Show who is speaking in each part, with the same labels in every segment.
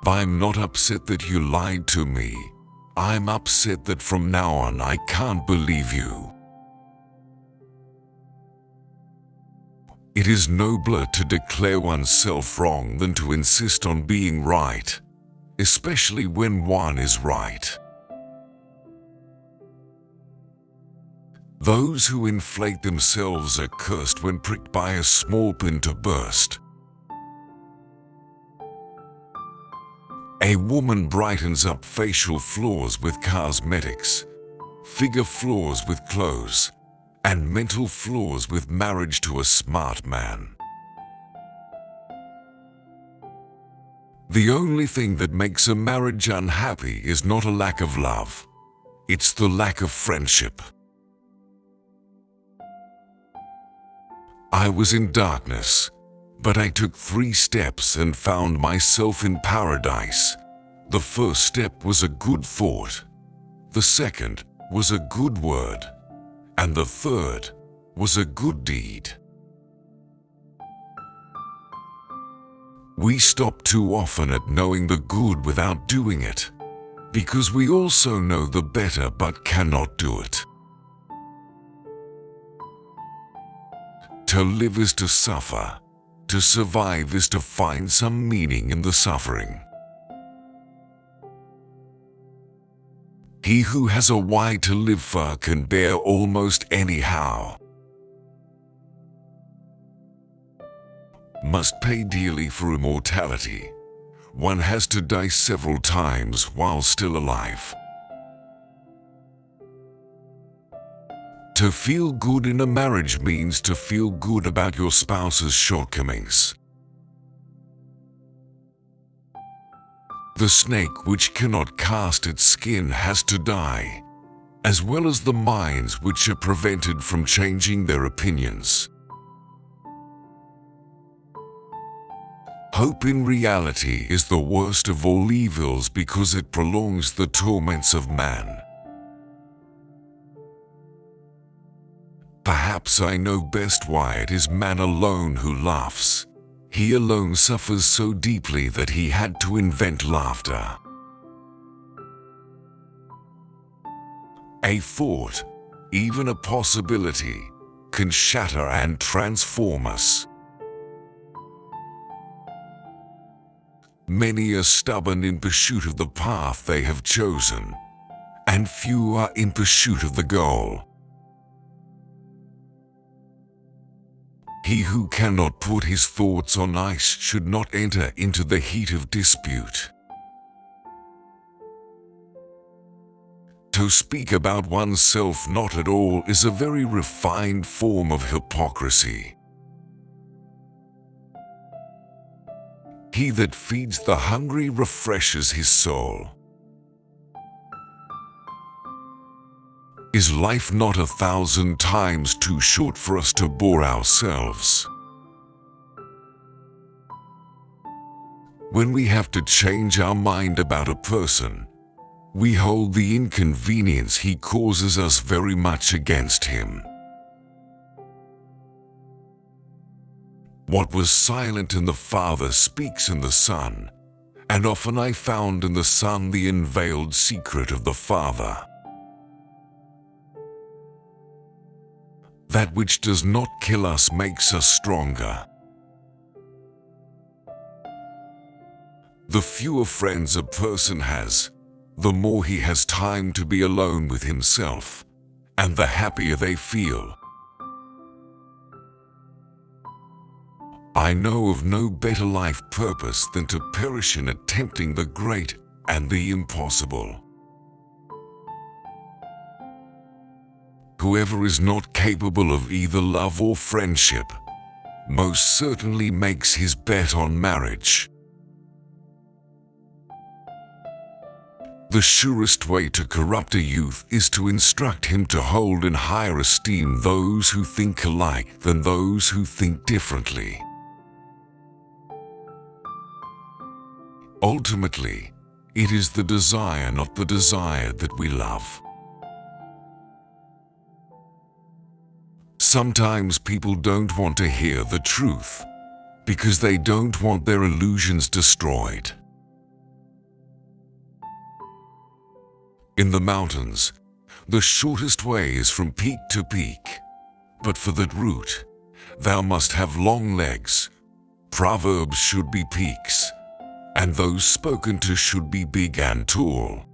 Speaker 1: I'm not upset that you lied to me. I'm upset that from now on I can't believe you. It is nobler to declare oneself wrong than to insist on being right, especially when one is right. Those who inflate themselves are cursed when pricked by a small pin to burst. A woman brightens up facial flaws with cosmetics, figure flaws with clothes, and mental flaws with marriage to a smart man. The only thing that makes a marriage unhappy is not a lack of love, it's the lack of friendship. I was in darkness, but I took 3 steps and found myself in paradise. The first step was a good thought, the second was a good word, and the third was a good deed. We stop too often at knowing the good without doing it, because we also know the better but cannot do it. To live is to suffer. To survive is to find some meaning in the suffering. He who has a why to live for can bear almost anyhow. Must pay dearly for immortality. One has to die several times while still alive. To feel good in a marriage means to feel good about your spouse's shortcomings. The snake which cannot cast its skin has to die, as well as the minds which are prevented from changing their opinions. Hope in reality is the worst of all evils because it prolongs the torments of man. Perhaps I know best why it is man alone who laughs. He alone suffers so deeply that he had to invent laughter. A thought, even a possibility, can shatter and transform us. Many are stubborn in pursuit of the path they have chosen, and few are in pursuit of the goal. He who cannot put his thoughts on ice should not enter into the heat of dispute. To speak about oneself not at all is a very refined form of hypocrisy. He that feeds the hungry refreshes his soul. Is life not 1,000 times too short for us to bore ourselves? When we have to change our mind about a person, we hold the inconvenience he causes us very much against him. What was silent in the Father speaks in the Son, and often I found in the Son the unveiled secret of the Father. That which does not kill us makes us stronger. The fewer friends a person has, the more he has time to be alone with himself, and the happier they feel. I know of no better life purpose than to perish in attempting the great and the impossible. Whoever is not capable of either love or friendship, most certainly makes his bet on marriage. The surest way to corrupt a youth is to instruct him to hold in higher esteem those who think alike than those who think differently. Ultimately, it is the desire, not the desire, that we love. Sometimes people don't want to hear the truth because they don't want their illusions destroyed. In the mountains, the shortest way is from peak to peak, but for that route, thou must have long legs. Proverbs should be peaks, and those spoken to should be big and tall.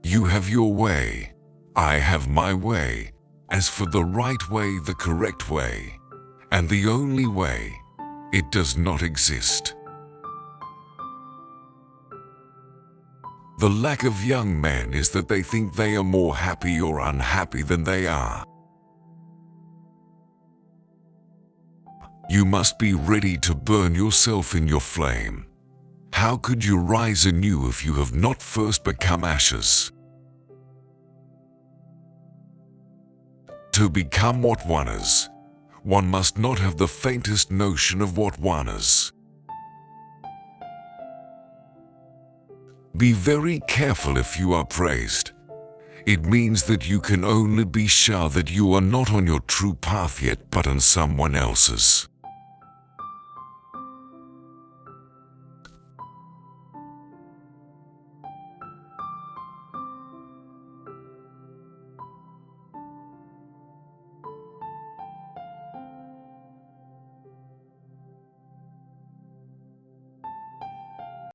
Speaker 1: You have your way, I have my way. As for the right way, the correct way, and the only way, it does not exist. The lack of young men is that they think they are more happy or unhappy than they are. You must be ready to burn yourself in your flame. How could you rise anew if you have not first become ashes? To become what one is, one must not have the faintest notion of what one is. Be very careful if you are praised. It means that you can only be sure that you are not on your true path yet, but on someone else's.